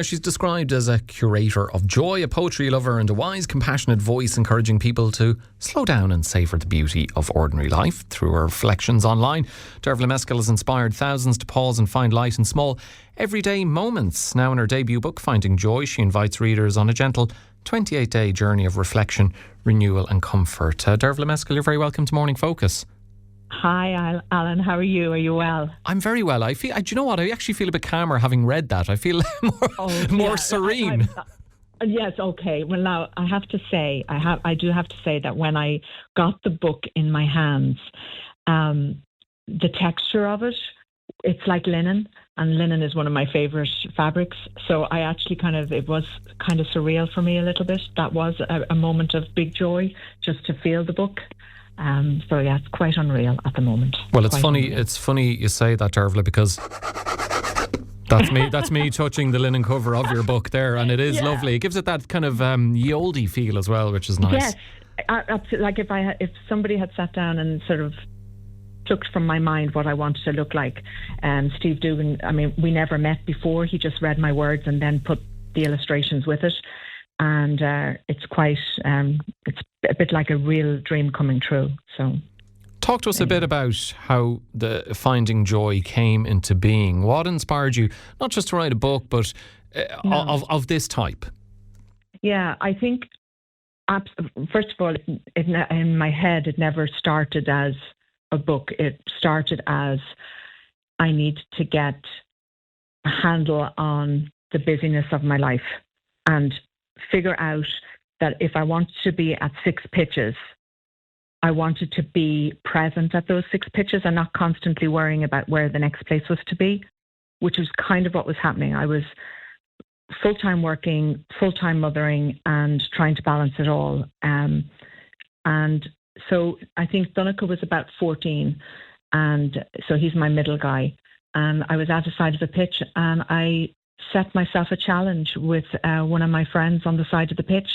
She's described as a curator of joy, a poetry lover and a wise, compassionate voice encouraging people to slow down and savour the beauty of ordinary life. Through her reflections online, Dearbhla Mescal has inspired thousands to pause and find light in small, everyday moments. Now in her debut book, Finding Joy, she invites readers on a gentle 28-day journey of reflection, renewal and comfort. Dearbhla Mescal, you're very welcome to Morning Focus. Hi, Alan. How are you? Are you well? I'm very well. Do you know what? I actually feel a bit calmer having read that. I feel more serene. Yes. Okay. Well, now I have to say, I do have to say that when I got the book in my hands, the texture of it, it's like linen, and linen is one of my favourite fabrics. So I actually it was kind of surreal for me a little bit. That was a moment of big joy just to feel the book. So yeah, it's quite unreal at the moment. Well, it's funny. Unreal. It's funny you say that, Dearbhla, because that's me. That's me touching the linen cover of your book there, and it is lovely. It gives it that kind of ye olde feel as well, which is nice. Yes, absolutely. Like if somebody had sat down and sort of took from my mind what I wanted to look like, Steve Dugan. I mean, we never met before. He just read my words and then put the illustrations with it. And it's quite, it's a bit like a real dream coming true. So, talk to us a bit about how the Finding Joy came into being. What inspired you, not just to write a book, but of this type? Yeah, I think, first of all, in my head, it never started as a book. It started as I need to get a handle on the busyness of my life and figure out that if I wanted to be at 6 pitches, I wanted to be present at those 6 pitches and not constantly worrying about where the next place was to be, which was kind of what was happening. I was full-time working, full-time mothering and trying to balance it all. And so I think Donnacha was about 14, and so he's my middle guy. And I was at the side of the pitch and I set myself a challenge with one of my friends on the side of the pitch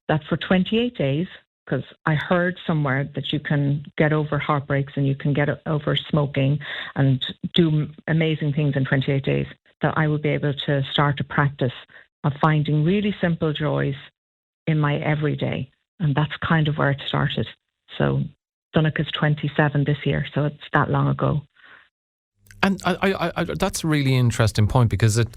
that for 28 days, because I heard somewhere that you can get over heartbreaks and you can get over smoking and do amazing things in 28 days, that I would be able to start a practice of finding really simple joys in my everyday. And that's kind of where it started. So Donnacha's 27 this year, so it's that long ago. And I that's a really interesting point, because it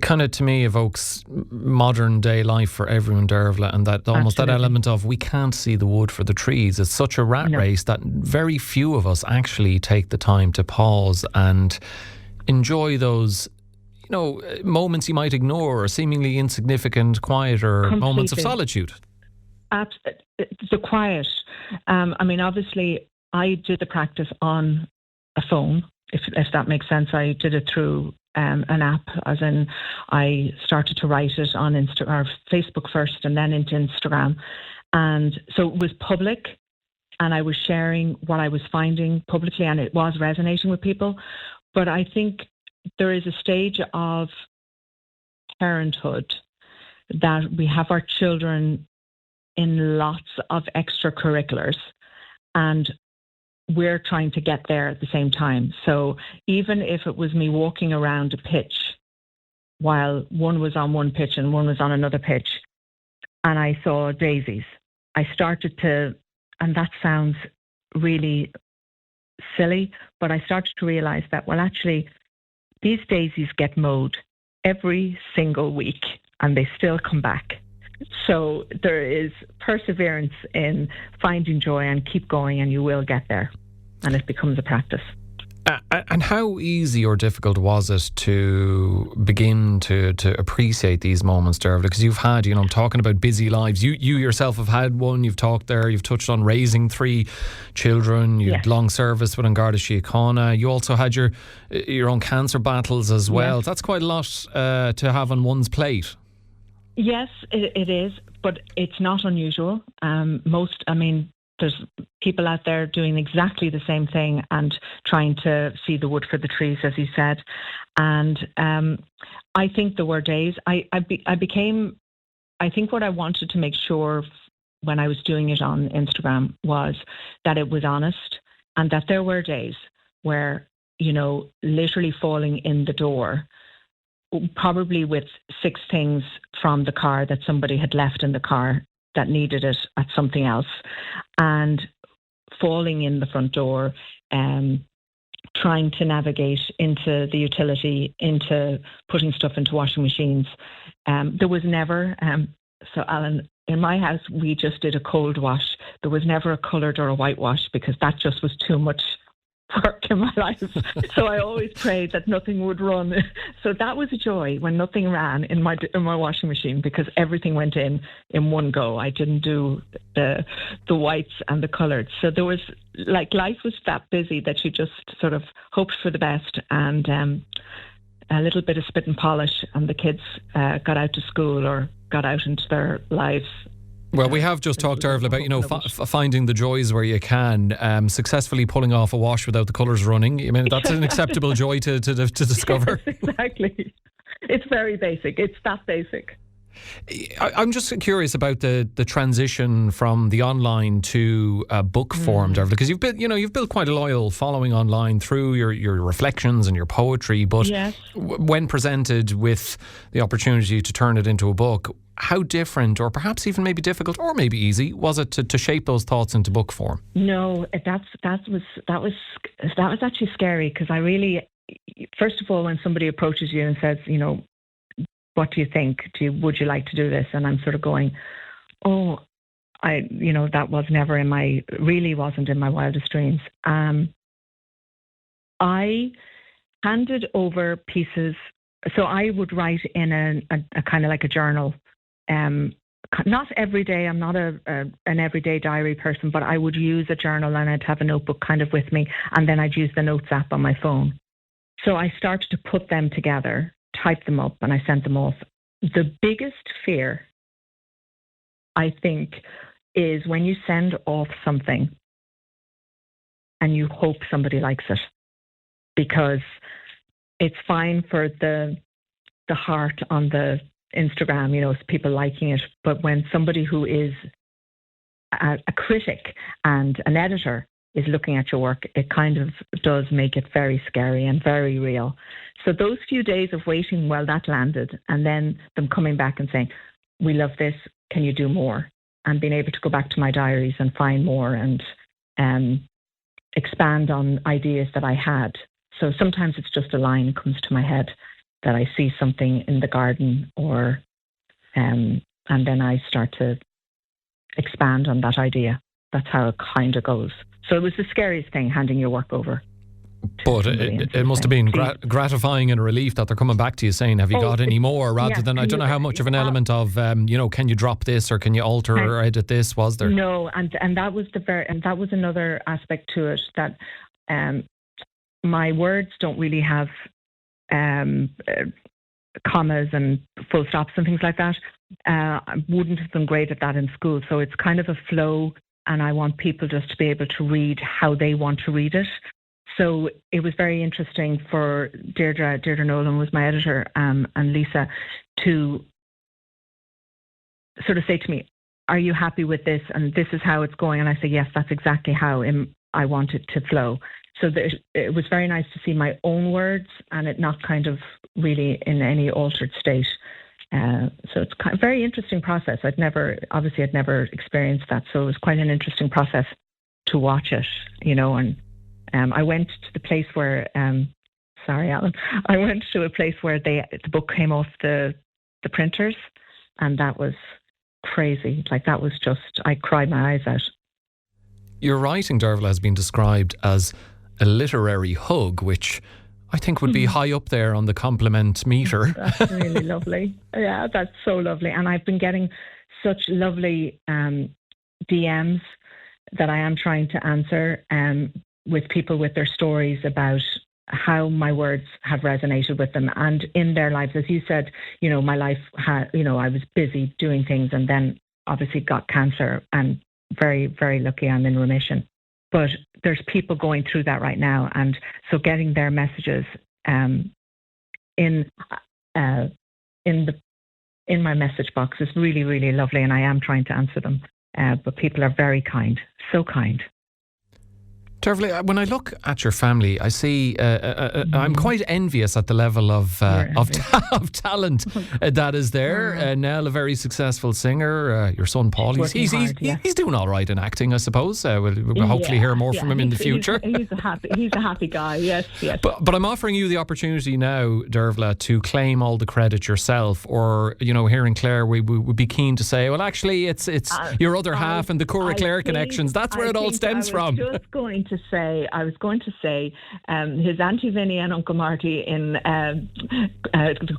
kind of, to me, evokes modern day life for everyone, Dearbhla, and that almost that element of we can't see the wood for the trees. It's such a rat race that very few of us actually take the time to pause and enjoy those, moments you might ignore, or seemingly insignificant, quieter moments of solitude. The quiet. I mean, obviously, I did the practice on a phone. If that makes sense. I did it through an app, as in I started to write it on Facebook first and then into Instagram. And so it was public, and I was sharing what I was finding publicly, and it was resonating with people. But I think there is a stage of parenthood that we have our children in lots of extracurriculars, and we're trying to get there at the same time. So even if it was me walking around a pitch while one was on one pitch and one was on another pitch, and I saw daisies, I started to, and that sounds really silly, but I started to realize that, well, actually, these daisies get mowed every single week and they still come back. So there is perseverance in finding joy, and keep going and you will get there, and it becomes a practice. And how easy or difficult was it to begin to appreciate these moments, Dearbhla? Because you've had, I'm talking about busy lives. You yourself have had one. You've talked there. You've touched on raising 3 children. You had long service with An Garda Síochána. You also had your own cancer battles as well. Yes. That's quite a lot to have on one's plate. Yes, it is, but it's not unusual. There's people out there doing exactly the same thing and trying to see the wood for the trees, as you said. And I think there were days. I think what I wanted to make sure when I was doing it on Instagram was that it was honest, and that there were days where, literally falling in the door probably with 6 things from the car that somebody had left in the car that needed it at something else, and falling in the front door, trying to navigate into the utility, into putting stuff into washing machines. There was never, so Alan, in my house, we just did a cold wash. There was never a coloured or a whitewash because that just was too much work in my life. So I always prayed that nothing would run. So that was a joy when nothing ran in my washing machine, because everything went in one go. I didn't do the whites and the coloured. So there was, like, life was that busy that you just sort of hoped for the best, and a little bit of spit and polish, and the kids got out to school or got out into their lives. Well, we have just talked, Dearbhla, about finding the joys where you can, successfully pulling off a wash without the colours running. I mean, that's an acceptable joy to discover. Yes, exactly. It's very basic. It's that basic. I'm just curious about the transition from the online to book form, Dearbhla, because you've built quite a loyal following online through your reflections and your poetry. But yes, when presented with the opportunity to turn it into a book, how different, or perhaps even maybe difficult, or maybe easy, was it to shape those thoughts into book form? No, that was actually scary, because I really, first of all, when somebody approaches you and says, what do you think? Would you like to do this? And I'm sort of going, that was never really wasn't in my wildest dreams. I handed over pieces. So I would write in a kind of like a journal. Not every day. I'm not an everyday diary person, but I would use a journal, and I'd have a notebook kind of with me, and then I'd use the notes app on my phone. So I started to put them together, type them up, and I sent them off. The biggest fear, I think, is when you send off something and you hope somebody likes it, because it's fine for the heart on the Instagram, people liking it, but when somebody who is a critic and an editor is looking at your work, it kind of does make it very scary and very real. So those few days of waiting while that landed, and then them coming back and saying, we love this, can you do more? And being able to go back to my diaries and find more and expand on ideas that I had. So sometimes it's just a line comes to my head that I see something in the garden, or and then I start to expand on that idea. That's how it kind of goes. So it was the scariest thing, handing your work over. But it must have been gratifying and a relief that they're coming back to you saying, have you got any more? Rather than, I don't know how much of an element of, can you drop this, or can you alter or edit this, was there? No, and that was that was another aspect to it, that my words don't really have commas and full stops and things like that. I wouldn't have been great at that in school. So it's kind of a flow, and I want people just to be able to read how they want to read it. So it was very interesting for Deirdre Nolan was my editor, and Lisa, to sort of say to me, are you happy with this? And this is how it's going. And I say, yes, that's exactly how I want it to flow. So it was very nice to see my own words and it not kind of really in any altered state. So it's kind of a very interesting process. I'd never experienced that. So it was quite an interesting process to watch it, and I went to the place where, sorry, Alan, I went to a place where the book came off the printers, and that was crazy. Like, that was just, I cried my eyes out. Your writing, Dearbhla, has been described as a literary hug, which I think would be high up there on the compliment meter. That's really lovely. Yeah, that's so lovely. And I've been getting such lovely DMs that I am trying to answer with people with their stories about how my words have resonated with them and in their lives. As you said, my life had, I was busy doing things, and then obviously got cancer, and very, very lucky I'm in remission. But there's people going through that right now, and so getting their messages in my message box is really, really lovely, and I am trying to answer them. But people are very kind, so kind. Dearbhla, when I look at your family, I see I'm quite envious at the level of talent that is there. Nell, a very successful singer. Your son Paul, he's doing all right in acting, I suppose. We'll hopefully hear more from him in the future. He's a happy guy. Yes. But I'm offering you the opportunity now, Dearbhla, to claim all the credit yourself, or here in Clare, we would be keen to say, well, actually, it's your other half and the Cora Clare connections. That's where it all stems from. I was going to say, his Auntie Vinnie and Uncle Marty in the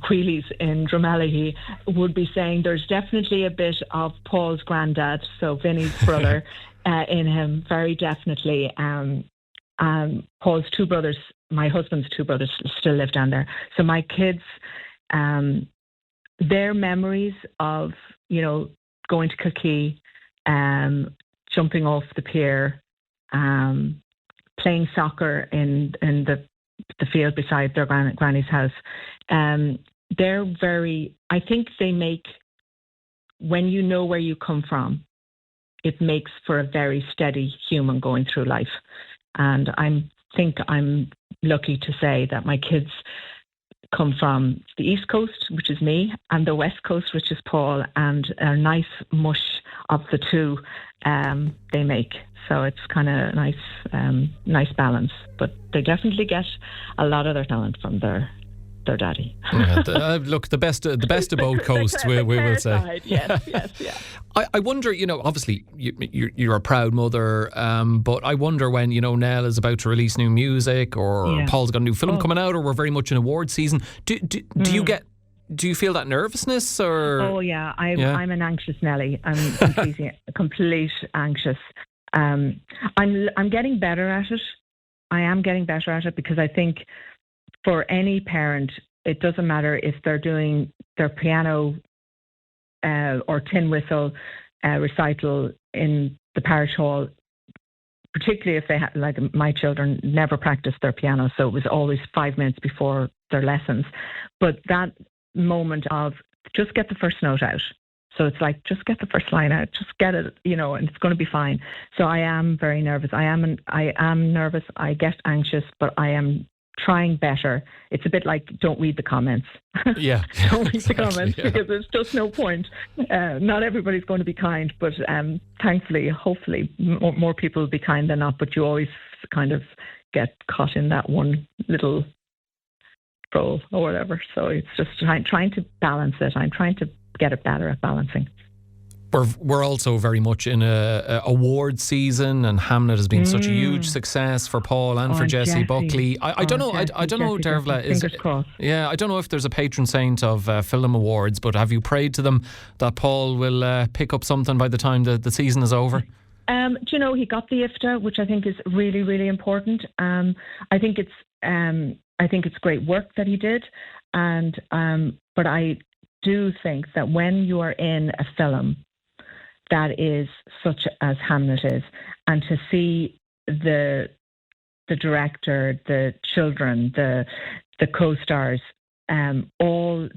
Queelies in Drummullihy would be saying there's definitely a bit of Paul's granddad, so Vinnie's brother, in him, very definitely. Paul's two brothers, my husband's two brothers, still live down there. So my kids, their memories of, going to Kilkee, jumping off the pier, playing soccer in the field beside their granny's house. They're very, I think they make, when you know where you come from, it makes for a very steady human going through life. And I think I'm lucky to say that my kids come from the East Coast, which is me, and the West Coast, which is Paul, and a nice mush of the two they make. So it's kind of nice balance. But they definitely get a lot of their talent from their daddy. Look, the best of both coasts, we will say. Side. Yes. I wonder, obviously you're a proud mother, but I wonder when, Nell is about to release new music, or Paul's got a new film coming out, or we're very much in award season. Do you feel that nervousness, or? Oh yeah, I'm an anxious Nelly. I'm complete anxious. I'm getting better at it. I am getting better at it, because I think for any parent, it doesn't matter if they're doing their piano or tin whistle recital in the parish hall, particularly if they like my children never practiced their piano, so it was always 5 minutes before their lessons. But that moment of just get the first note out. So it's like, just get the first line out, just get it, and it's going to be fine. So I am very nervous. I am nervous. I get anxious, but I am trying better. It's a bit like, don't read the comments. Yeah. Don't read the comments, because there's just no point. Not everybody's going to be kind, but thankfully, hopefully, more people will be kind than not, but you always kind of get caught in that one little role or whatever. So it's just trying to balance it. I'm trying to get it better at balancing. We're also very much in a award season, and Hamlet has been such a huge success for Paul and for Jessie Buckley. I don't know, Dearbhla, I don't know if there's a patron saint of film awards, but have you prayed to them that Paul will pick up something by the time the season is over? He got the IFTA, which I think is really, really important. I think it's great work that he did, but I do think that when you are in a film that is such as Hamlet is, and to see the director, the children, the co-stars, all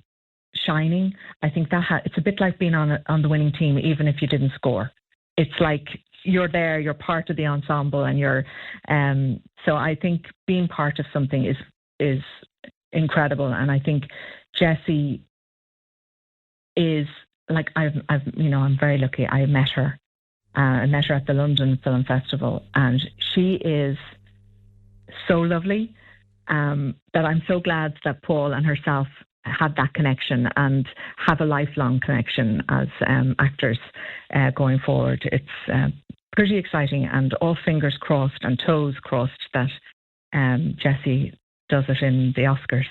shining, I think that it's a bit like being on the winning team, even if you didn't score. It's like you're there, you're part of the ensemble, and you're. So I think being part of something is incredible, and I think Jessie is. Like I'm very lucky. I met her. I met her at the London Film Festival, and she is so lovely. That I'm so glad that Paul and herself had that connection and have a lifelong connection as actors going forward. It's pretty exciting, and all fingers crossed and toes crossed that Jessie does it in the Oscars.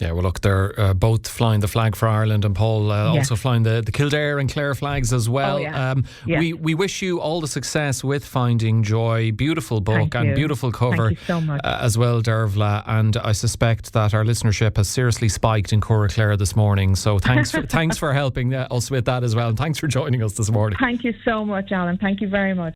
Yeah, well, look, they're both flying the flag for Ireland, and Paul also flying the Kildare and Clare flags as well. Oh, yeah. We wish you all the success with Finding Joy. Beautiful book and beautiful cover. Thank you so much. As well, Dearbhla. And I suspect that our listenership has seriously spiked in Cora Clare this morning. So thanks for helping us with that as well. And thanks for joining us this morning. Thank you so much, Alan. Thank you very much.